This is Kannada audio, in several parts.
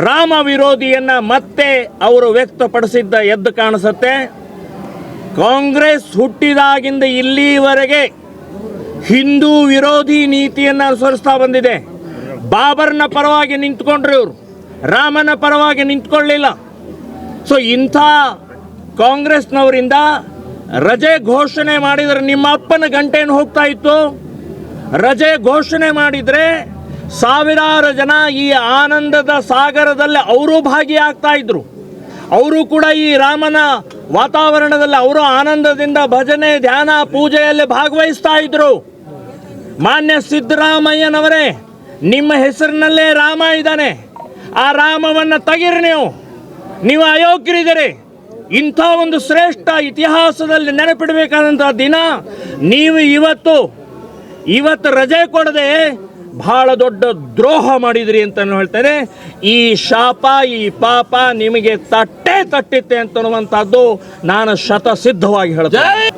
ರಾಮ ವಿರೋಧಿಯನ್ನ ಮತ್ತೆ ಅವರು ವ್ಯಕ್ತಪಡಿಸಿದ್ದ ಎದ್ದು ಕಾಣಿಸುತ್ತೆ. ಕಾಂಗ್ರೆಸ್ ಹುಟ್ಟಿದಾಗಿಂದ ಇಲ್ಲಿವರೆಗೆ ಹಿಂದೂ ವಿರೋಧಿ ನೀತಿಯನ್ನು ಅನುಸರಿಸ್ತಾ ಬಂದಿದೆ. ಬಾಬರ್ನ ಪರವಾಗಿ ನಿಂತ್ಕೊಂಡ್ರು ಇವರು, ರಾಮನ ಪರವಾಗಿ ನಿಂತ್ಕೊಳ್ಳಿಲ್ಲ. ಸೊ ಇಂಥ ಕಾಂಗ್ರೆಸ್ನವರಿಂದ ರಜೆ ಘೋಷಣೆ ಮಾಡಿದರೆ ನಿಮ್ಮ ಅಪ್ಪನ ಗಂಟೆಯನ್ನು ಹೋಗ್ತಾ ಇತ್ತು. ರಜೆ ಘೋಷಣೆ ಮಾಡಿದರೆ ಸಾವಿರಾರು ಜನ ಈ ಆನಂದದ ಸಾಗರದಲ್ಲಿ ಅವರು ಭಾಗಿಯಾಗ್ತಾ ಇದ್ರು. ಅವರು ಕೂಡ ಈ ರಾಮನ ವಾತಾವರಣದಲ್ಲಿ ಅವರು ಆನಂದದಿಂದ ಭಜನೆ, ಧ್ಯಾನ, ಪೂಜೆಯಲ್ಲಿ ಭಾಗವಹಿಸ್ತಾ ಇದ್ರು. ಮಾನ್ಯ ಸಿದ್ದರಾಮಯ್ಯನವರೇ, ನಿಮ್ಮ ಹೆಸರಿನಲ್ಲೇ ರಾಮ ಇದ್ದಾನೆ. ಆ ರಾಮವನ್ನು ತೆಗಿರಿ, ನೀವು ಅಯೋಗ್ಯರಿದ್ದೀರಿ. ಇಂಥ ಒಂದು ಶ್ರೇಷ್ಠ ಇತಿಹಾಸದಲ್ಲಿ ನೆನಪಿಡಬೇಕಾದಂಥ ದಿನ ನೀವು ಇವತ್ತು ರಜೆ ಕೊಡದೆ ಬಹಳ ದೊಡ್ಡ ದ್ರೋಹ ಮಾಡಿದ್ರಿ ಅಂತ ಹೇಳ್ತೇನೆ. ಈ ಶಾಪ, ಈ ಪಾಪ ನಿಮಗೆ ತಟ್ಟಿತ್ತೆ ಅಂತನ್ನುವಂಥದ್ದು ನಾನು ಶತಸಿದ್ಧವಾಗಿ ಹೇಳ್ತೇನೆ.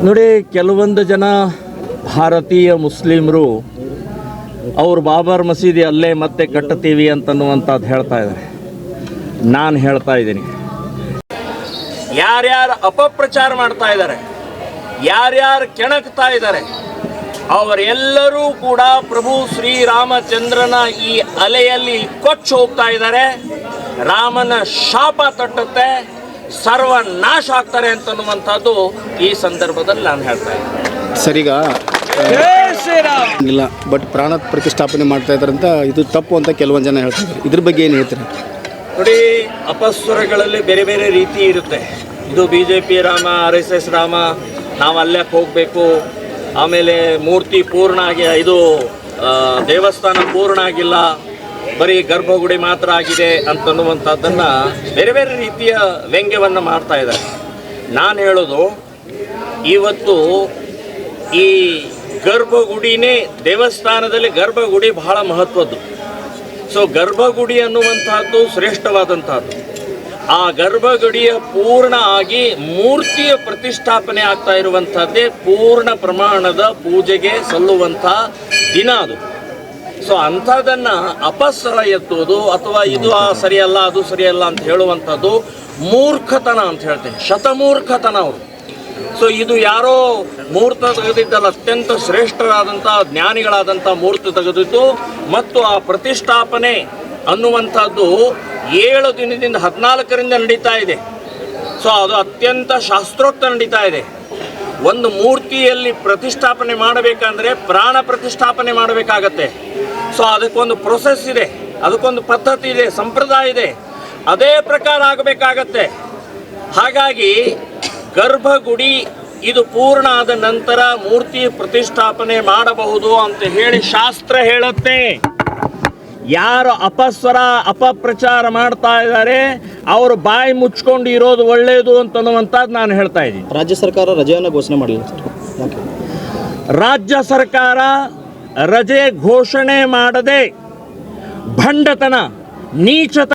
ನೋಡಿ, ಕೆಲವೊಂದು ಜನ ಭಾರತೀಯ ಮುಸ್ಲಿಮರು ಅವರು ಬಾಬರ್ ಮಸೀದಿ ಅಲ್ಲೇ ಮತ್ತೆ ಕಟ್ಟುತ್ತೀವಿ ಅಂತನ್ನುವಂಥದ್ದು ಹೇಳ್ತಾ ಇದ್ದಾರೆ. ನಾನು ಹೇಳ್ತಾ ಇದ್ದೀನಿ, ಯಾರ್ಯಾರು ಅಪಪ್ರಚಾರ ಮಾಡ್ತಾ ಇದ್ದಾರೆ, ಯಾರ್ಯಾರು ಕೆಣಕ್ತಾ ಇದ್ದಾರೆ, ಅವರೆಲ್ಲರೂ ಕೂಡ ಪ್ರಭು ಶ್ರೀರಾಮಚಂದ್ರನ ಈ ಅಲೆಯಲ್ಲಿ ಕೊಚ್ಚಿ ಹೋಗ್ತಾ ಇದ್ದಾರೆ. ರಾಮನ ಶಾಪ ತಟ್ಟುತ್ತೆ, ಸರ್ವನಾಶ ಆಗ್ತಾರೆ ಅಂತನ್ನುವಂಥದ್ದು ಈ ಸಂದರ್ಭದಲ್ಲಿ ನಾನು ಹೇಳ್ತಾ ಇದ್ದೀನಿ. ಸರಿಗ ಇಲ್ಲ, ಬಟ್ ಪ್ರಾಣ ಪ್ರತಿಷ್ಠಾಪನೆ ಮಾಡ್ತಾ ಇದ್ದಾರೆ ಅಂತ ಇದು ತಪ್ಪು ಅಂತ ಕೆಲವೊಂದು ಜನ ಹೇಳ್ತಾರೆ. ಇದ್ರ ಬಗ್ಗೆ ಏನು ಹೇಳ್ತೀರಾ? ನೋಡಿ, ಅಪಸ್ವರಗಳಲ್ಲಿ ಬೇರೆ ಬೇರೆ ರೀತಿ ಇರುತ್ತೆ. ಇದು BJP ರಾಮ, RSS ರಾಮ, ನಾವು ಅಲ್ಲೇ ಹೋಗಬೇಕು, ಆಮೇಲೆ ಮೂರ್ತಿ ಪೂರ್ಣ ಆಗಿ, ಇದು ದೇವಸ್ಥಾನ ಪೂರ್ಣ ಆಗಿಲ್ಲ, ಬರೀ ಗರ್ಭಗುಡಿ ಮಾತ್ರ ಆಗಿದೆ ಅಂತನ್ನುವಂಥದ್ದನ್ನು ಬೇರೆ ಬೇರೆ ರೀತಿಯ ವ್ಯಂಗ್ಯವನ್ನು ಮಾಡ್ತಾ ಇದ್ದಾರೆ. ನಾನು ಹೇಳೋದು, ಇವತ್ತು ಈ ಗರ್ಭಗುಡಿನೇ, ದೇವಸ್ಥಾನದಲ್ಲಿ ಗರ್ಭಗುಡಿ ಬಹಳ ಮಹತ್ವದ್ದು. ಸೊ ಗರ್ಭಗುಡಿ ಅನ್ನುವಂಥದ್ದು ಶ್ರೇಷ್ಠವಾದಂಥದ್ದು. ಆ ಗರ್ಭಗುಡಿಯ ಪೂರ್ಣ ಆಗಿ ಮೂರ್ತಿಯ ಪ್ರತಿಷ್ಠಾಪನೆ ಆಗ್ತಾ ಇರುವಂಥದ್ದೇ ಪೂರ್ಣ ಪ್ರಮಾಣದ ಪೂಜೆಗೆ ಸಲ್ಲುವಂಥ ದಿನ ಅದು. ಸೊ ಅಂಥದ್ದನ್ನು ಅಪಸ್ವರ ಎತ್ತುವುದು ಅಥವಾ ಇದು ಸರಿಯಲ್ಲ, ಅದು ಸರಿಯಲ್ಲ ಅಂತ ಹೇಳುವಂಥದ್ದು ಮೂರ್ಖತನ ಅಂತ ಹೇಳ್ತೇನೆ, ಶತಮೂರ್ಖತನ ಅವರು. ಸೊ ಇದು ಯಾರೋ ಮೂರ್ತ ತೆಗೆದಿದ್ದಲ್ಲ, ಅತ್ಯಂತ ಶ್ರೇಷ್ಠರಾದಂಥ ಜ್ಞಾನಿಗಳಾದಂಥ ಮೂರ್ತಿ ತೆಗೆದಿದ್ದು, ಮತ್ತು ಆ ಪ್ರತಿಷ್ಠಾಪನೆ ಅನ್ನುವಂಥದ್ದು 7 ದಿನದಿಂದ 14ರಿಂದ ನಡೀತಾ ಇದೆ. ಸೊ ಅದು ಅತ್ಯಂತ ಶಾಸ್ತ್ರೋಕ್ತ ನಡೀತಾ ಇದೆ. ಒಂದು ಮೂರ್ತಿಯಲ್ಲಿ ಪ್ರತಿಷ್ಠಾಪನೆ ಮಾಡಬೇಕಂದ್ರೆ ಪ್ರಾಣ ಪ್ರತಿಷ್ಠಾಪನೆ ಮಾಡಬೇಕಾಗತ್ತೆ. ಸೊ ಅದಕ್ಕೊಂದು ಪ್ರೊಸೆಸ್ ಇದೆ, ಅದಕ್ಕೊಂದು ಪದ್ಧತಿ ಇದೆ, ಸಂಪ್ರದಾಯ ಇದೆ, ಅದೇ ಪ್ರಕಾರ ಆಗಬೇಕಾಗತ್ತೆ. ಹಾಗಾಗಿ ಗರ್ಭಗುಡಿ ಇದು ಪೂರ್ಣ ಆದ ನಂತರ ಮೂರ್ತಿ ಪ್ರತಿಷ್ಠಾಪನೆ ಮಾಡಬಹುದು ಅಂತ ಹೇಳಿ ಶಾಸ್ತ್ರ ಹೇಳುತ್ತೆ. ಯಾರು ಅಪಸ್ವರ ಅಪಪ್ರಚಾರ ಮಾಡ್ತಾ ಇದ್ದಾರೆ ಅವರು ಬಾಯಿ ಮುಚ್ಕೊಂಡು ಇರೋದು ಒಳ್ಳೆಯದು ಅಂತನ್ನುವಂಥದ್ದು ನಾನು ಹೇಳ್ತಾ ಇದ್ದೀನಿ. ರಾಜ್ಯ ಸರ್ಕಾರ ರಜೆಯನ್ನು ಘೋಷಣೆ ಮಾಡಲಿಲ್ಲ. ರಾಜ್ಯ ಸರ್ಕಾರ ರಜೆ ಘೋಷಣೆ ಮಾಡದೆ ಭಂಡತನ, ನೀಚತನ